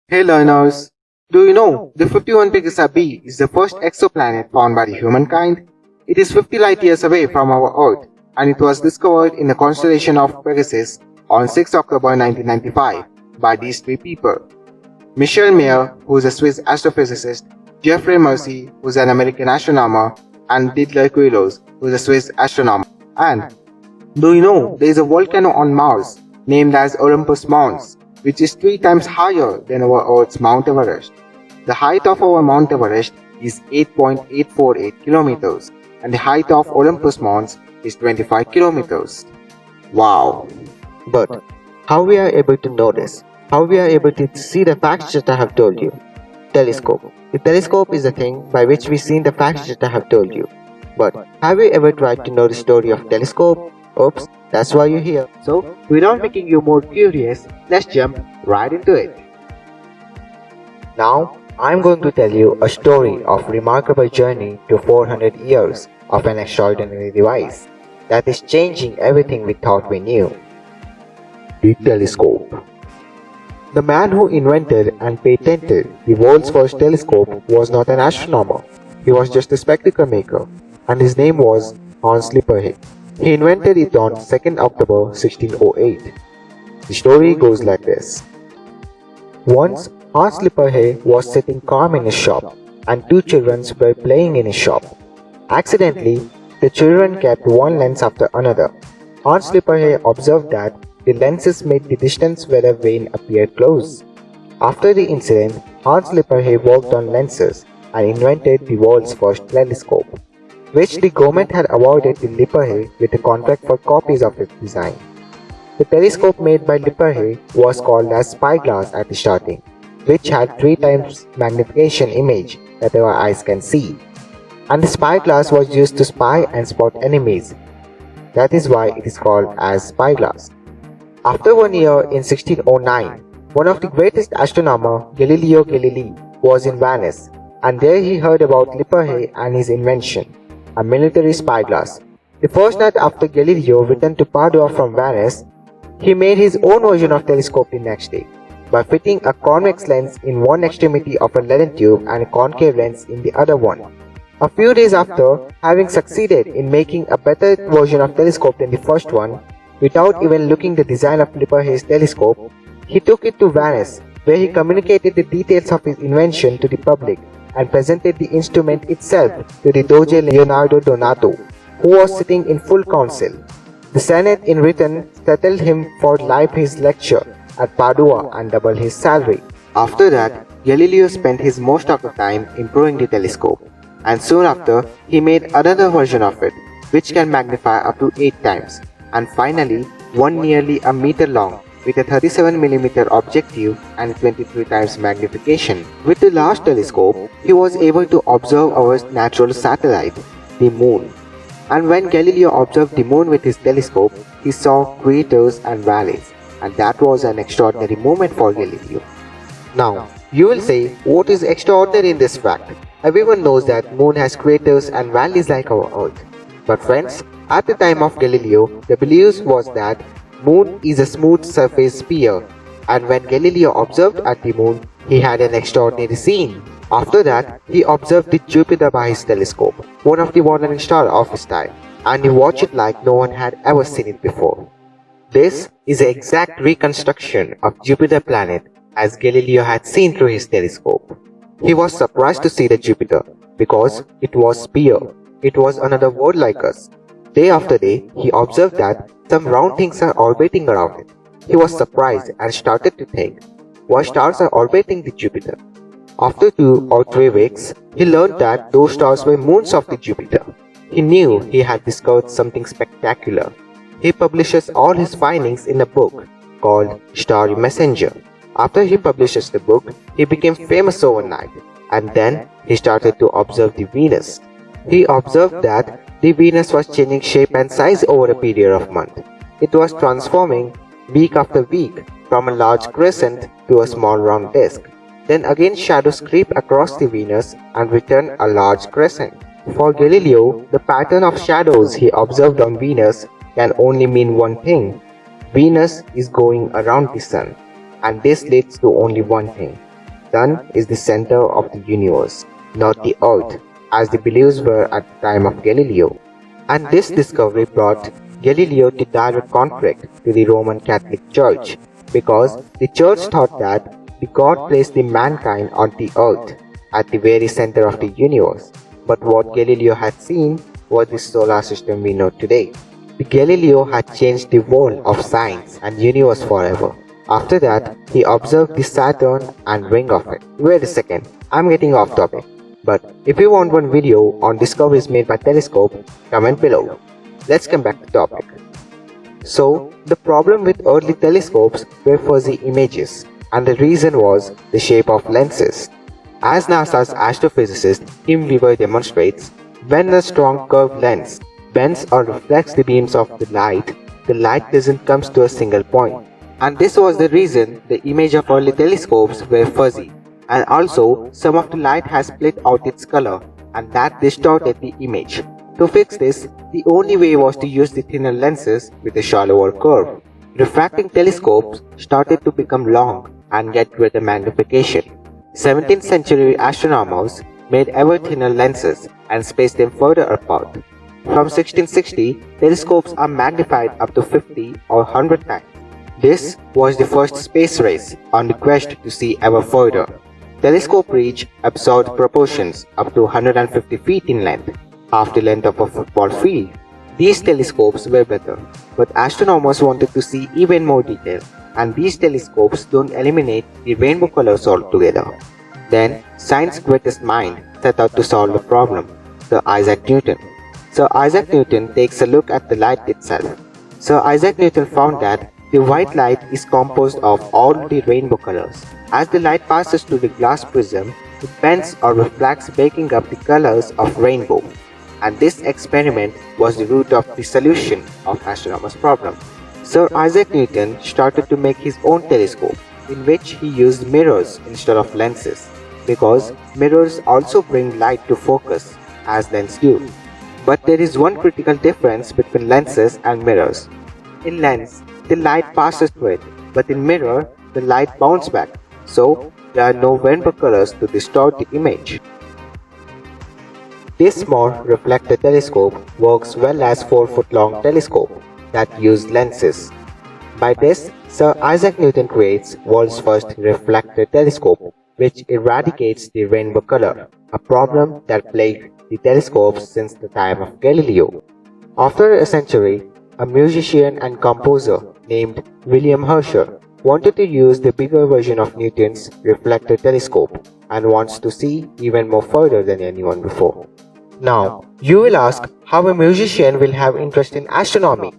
Hey learners, do you know the 51 Pegasi b is the first exoplanet found by the humankind? It is 50 light years away from our Earth and it was discovered in the constellation of Pegasus on 6 October 1995 by these three people. Michel Mayor, who is a Swiss astrophysicist, Geoffrey Mercy, who is an American astronomer, and Didier Queloz, who is a Swiss astronomer. And do you know there is a volcano on Mars named as Olympus Mons, which is 3 times higher than our Earth's Mount Everest. The height of our Mount Everest is 8.848 kilometers and the height of Olympus Mons is 25 kilometers. Wow! But how we are able to know this? How we are able to see the facts that I have told you? Telescope. The telescope is the thing by which we see the facts that I have told you. But have you ever tried to know the story of telescope? Oops, that's why you're here. So, without making you more curious, let's jump right into it. Now, I'm going to tell you a story of remarkable journey to 400 years of an extraordinary device that is changing everything we thought we knew. The telescope. The man who invented and patented the world's first telescope was not an astronomer. He was just a spectacle maker, and his name was Hans Lippershey. He invented it on 2nd October 1608. The story goes like this. Once, Hans Lippershey was sitting calm in his shop, and 2 children were playing in his shop. Accidentally, the children kept one lens after another. Hans Lippershey observed that the lenses made the distance where a vein appear close. After the incident, Hans Lippershey worked on lenses and invented the world's first telescope, which the government had awarded to Lippershey with a contract for copies of its design. The telescope made by Lippershey was called as spyglass at the starting, which had 3 times magnification image that our eyes can see. And the spyglass was used to spy and spot enemies. That is why it is called as spyglass. After 1 year in 1609, one of the greatest astronomers, Galileo Galilei, was in Venice, and there he heard about Lippershey and his invention, a military spyglass. The first night after Galileo returned to Padua from Venice, he made his own version of telescope the next day, by fitting a convex lens in one extremity of a leaden tube and a concave lens in the other one. A few days after, having succeeded in making a better version of telescope than the first one, without even looking the design of Lippershey's telescope, he took it to Venice, where he communicated the details of his invention to the public and presented the instrument itself to the Doge Leonardo Donato, who was sitting in full council. The Senate in return settled him for life his lecture at Padua and doubled his salary. After that, Galileo spent his most of the time improving the telescope, and soon after, he made another version of it, which can magnify up to 8 times, and finally, one nearly a meter long, with a 37mm objective and 23 times magnification. With the last telescope, he was able to observe our natural satellite, the moon. And when Galileo observed the moon with his telescope, he saw craters and valleys, and that was an extraordinary moment for Galileo. Now, you will say, what is extraordinary in this fact? Everyone knows that moon has craters and valleys like our Earth. But friends, at the time of Galileo, the belief was that moon is a smooth surface sphere, and when Galileo observed at the moon, he had an extraordinary scene. After that, he observed the Jupiter by his telescope, one of the wandering stars of his time, and he watched it like no one had ever seen it before. This is the exact reconstruction of Jupiter planet as Galileo had seen through his telescope. He was surprised to see the Jupiter because it was sphere. It was another world like us. Day after day, he observed that some round things are orbiting around it. He was surprised and started to think, why stars are orbiting the Jupiter? After 2 or 3 weeks, he learned that those stars were moons of the Jupiter. He knew he had discovered something spectacular. He publishes all his findings in a book called Starry Messenger. After he publishes the book, he became famous overnight, and then he started to observe the Venus. He observed that the Venus was changing shape and size over a period of months. It was transforming week after week from a large crescent to a small round disk. Then again shadows creep across the Venus and return a large crescent. For Galileo, the pattern of shadows he observed on Venus can only mean one thing. Venus is going around the Sun, and this leads to only one thing. Sun is the center of the universe, not the Earth, as the beliefs were at the time of Galileo. And this discovery brought Galileo to direct conflict to the Roman Catholic Church, because the Church thought that the God placed the mankind on the Earth, at the very center of the universe. But what Galileo had seen was the solar system we know today. Galileo had changed the world of science and universe forever. After that, he observed the Saturn and ring of it. Wait a second, I'm getting off topic. But if you want one video on discoveries made by telescope, comment below. Let's come back to topic. So, the problem with early telescopes were fuzzy images, and the reason was the shape of lenses. As NASA's astrophysicist Kim Weaver demonstrates, when a strong curved lens bends or reflects the beams of the light doesn't come to a single point. And this was the reason the image of early telescopes were fuzzy. And also, some of the light has split out its color, and that distorted the image. To fix this, the only way was to use the thinner lenses with a shallower curve. Refracting telescopes started to become long and get greater magnification. 17th century astronomers made ever thinner lenses and spaced them further apart. From 1660, telescopes are magnified up to 50 or 100 times. This was the first space race on the quest to see ever further. Telescope reached absurd proportions up to 150 feet in length, half the length of a football field. These telescopes were better, but astronomers wanted to see even more detail, and these telescopes don't eliminate the rainbow colors altogether. Then, science's greatest mind set out to solve the problem, Sir Isaac Newton. Sir Isaac Newton takes a look at the light itself. Sir Isaac Newton found that the white light is composed of all the rainbow colors. As the light passes through the glass prism, it bends or reflects, breaking up the colors of rainbow. And this experiment was the root of the solution of astronomers' problem. Sir Isaac Newton started to make his own telescope, in which he used mirrors instead of lenses, because mirrors also bring light to focus, as lenses do. But there is one critical difference between lenses and mirrors. In lens, the light passes through it, but in mirror, the light bounces back, so there are no rainbow colors to distort the image. This small reflector telescope works well as 4-foot-long telescope that use lenses. By this, Sir Isaac Newton creates world's first reflector telescope, which eradicates the rainbow color, a problem that plagued the telescopes since the time of Galileo. After a century, a musician and composer named William Herschel wanted to use the bigger version of Newton's reflector telescope and wants to see even more further than anyone before. Now, you will ask how a musician will have interest in astronomy.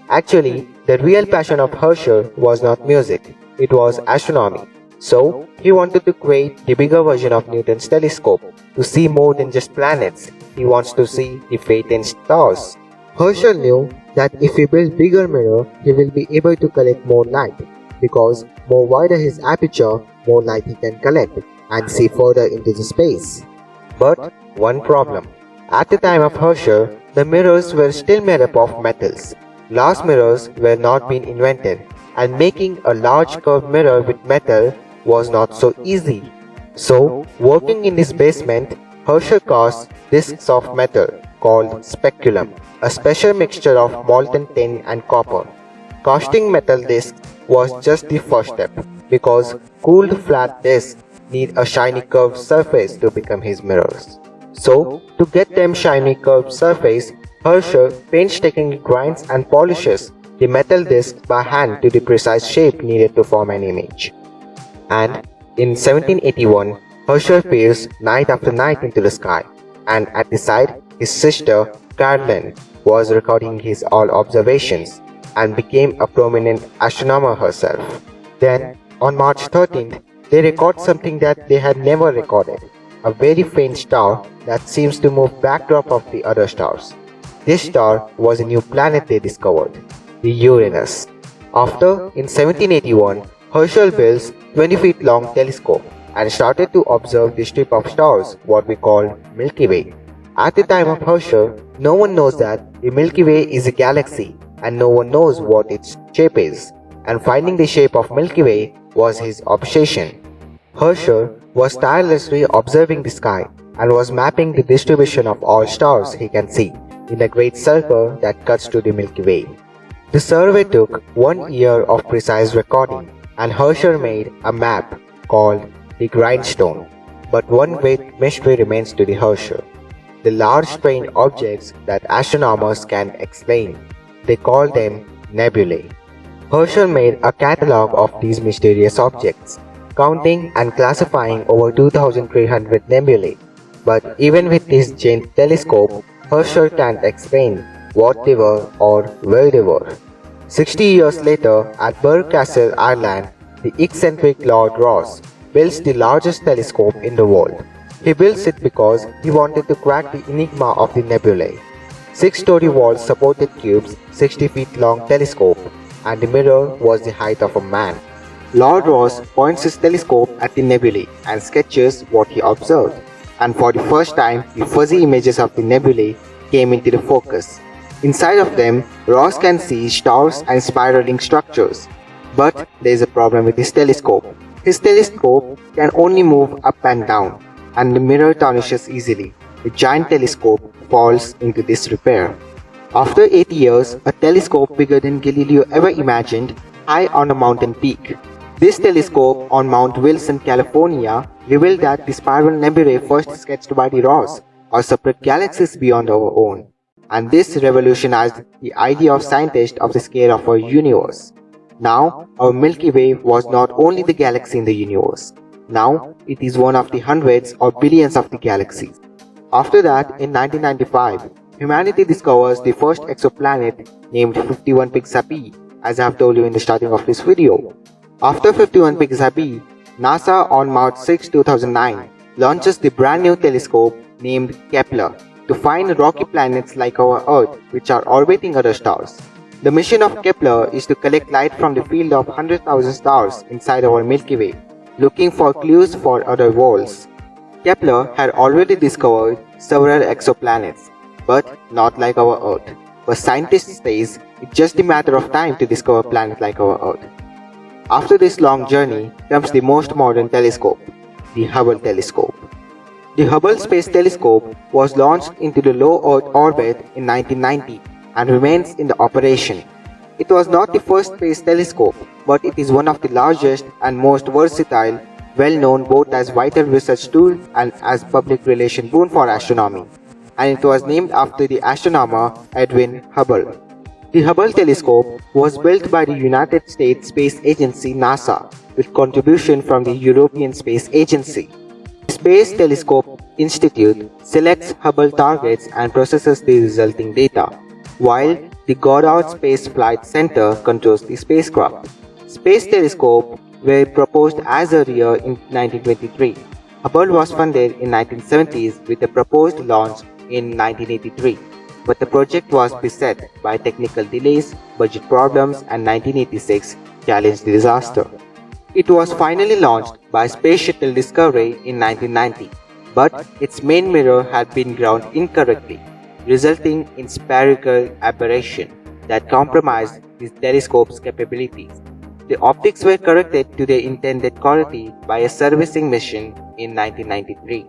Actually, the real passion of Herschel was not music, it was astronomy. So, he wanted to create the bigger version of Newton's telescope to see more than just planets. He wants to see the fate in stars. Herschel knew that if he builds bigger mirror, he will be able to collect more light, because more wider his aperture, more light he can collect and see further into the space. But one problem. At the time of Herschel, the mirrors were still made up of metals. Glass mirrors were not being invented, and making a large curved mirror with metal was not so easy. So, working in his basement, Herschel cast discs of metal called speculum, a special mixture of molten tin and copper. Casting metal discs was just the first step, because cooled flat discs need a shiny curved surface to become his mirrors. So, to get them shiny curved surface, Herschel painstakingly grinds and polishes the metal disc by hand to the precise shape needed to form an image. And in 1781, Herschel peers night after night into the sky, and at the side, his sister, Caroline, was recording his all observations and became a prominent astronomer herself. Then, on March 13th, they record something that they had never recorded, a very faint star that seems to move backdrop of the other stars. This star was a new planet they discovered, the Uranus. After, in 1781, Herschel builds 20 feet long telescope and started to observe the strip of stars, what we call Milky Way. At the time of Herschel, no one knows that the Milky Way is a galaxy and no one knows what its shape is, and finding the shape of Milky Way was his obsession. Herschel was tirelessly observing the sky and was mapping the distribution of all stars he can see in the great circle that cuts to the Milky Way. The survey took 1 year of precise recording, and Herschel made a map called the Grindstone. But one great mystery remains to the Herschel: the large strange objects that astronomers can explain. They call them nebulae. Herschel made a catalogue of these mysterious objects, counting and classifying over 2,300 nebulae. But even with this giant telescope, Herschel can't explain what they were or where they were. 60 years later, at Burgh Castle, Ireland, the eccentric Lord Rosse builds the largest telescope in the world. He builds it because he wanted to crack the enigma of the nebulae. 6-story walls supported Cube's 60 feet long telescope, and the mirror was the height of a man. Lord Rosse points his telescope at the nebulae and sketches what he observed, and for the first time the fuzzy images of the nebulae came into the focus. Inside of them, Rosse can see stars and spiraling structures. But there is a problem with his telescope. His telescope can only move up and down, and the mirror tarnishes easily. The giant telescope falls into disrepair. After 80 years, a telescope bigger than Galileo ever imagined, high on a mountain peak. This telescope on Mount Wilson, California, revealed that the spiral nebulae first sketched by the Rosse are separate galaxies beyond our own. And this revolutionized the idea of scientists of the scale of our universe. Now, our Milky Way was not only the galaxy in the universe. Now, it is one of the hundreds or billions of the galaxies. After that, in 1995, humanity discovers the first exoplanet named 51 Pixar b, as I have told you in the starting of this video. After 51 Pixar b, NASA on March 6, 2009 launches the brand new telescope named Kepler to find rocky planets like our Earth which are orbiting other stars. The mission of Kepler is to collect light from the field of 100,000 stars inside our Milky Way, looking for clues for other worlds. Kepler had already discovered several exoplanets, but not like our Earth. But scientists say it's just a matter of time to discover a planet like our Earth. After this long journey comes the most modern telescope, the Hubble telescope. The Hubble Space Telescope was launched into the low Earth orbit in 1990 and remains in the operation. It was not the first space telescope, but it is one of the largest and most versatile, well known both as vital research tool and as public relation boon for astronomy, and it was named after the astronomer Edwin Hubble. The Hubble telescope was built by the United States Space Agency NASA with contribution from the European Space Agency. The Space Telescope Institute selects Hubble targets and processes the resulting data, while the Goddard Space Flight Center controls the spacecraft. Space telescopes were proposed as earlier in 1923. Hubble was funded in 1970s with a proposed launch in 1983, but the project was beset by technical delays, budget problems, and 1986 challenged the disaster. It was finally launched by Space Shuttle Discovery in 1990, but its main mirror had been ground incorrectly, resulting in spherical aberration that compromised the telescope's capabilities. The optics were corrected to their intended quality by a servicing mission in 1993.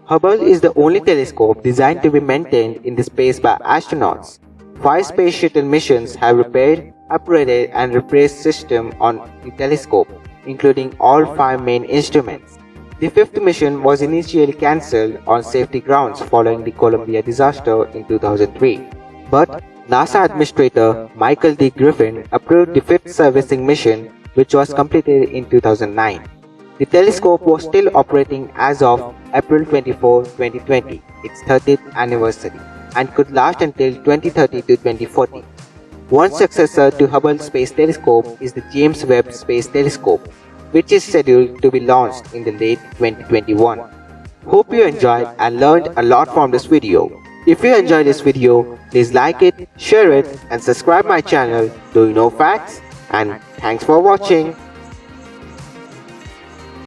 Hubble is the only telescope designed to be maintained in the space by astronauts. 5 Space Shuttle missions have repaired, upgraded, and replaced systems on the telescope, including all 5 main instruments. The 5th mission was initially cancelled on safety grounds following the Columbia disaster in 2003. But NASA Administrator Michael D. Griffin approved the 5th servicing mission, which was completed in 2009. The telescope was still operating as of April 24, 2020, its 30th anniversary, and could last until 2030 to 2040. One successor to Hubble Space Telescope is the James Webb Space Telescope, which is scheduled to be launched in the late 2021. Hope you enjoyed and learned a lot from this video. If you enjoyed this video, please like it, share it, and subscribe my channel Do You Know Facts? And thanks for watching.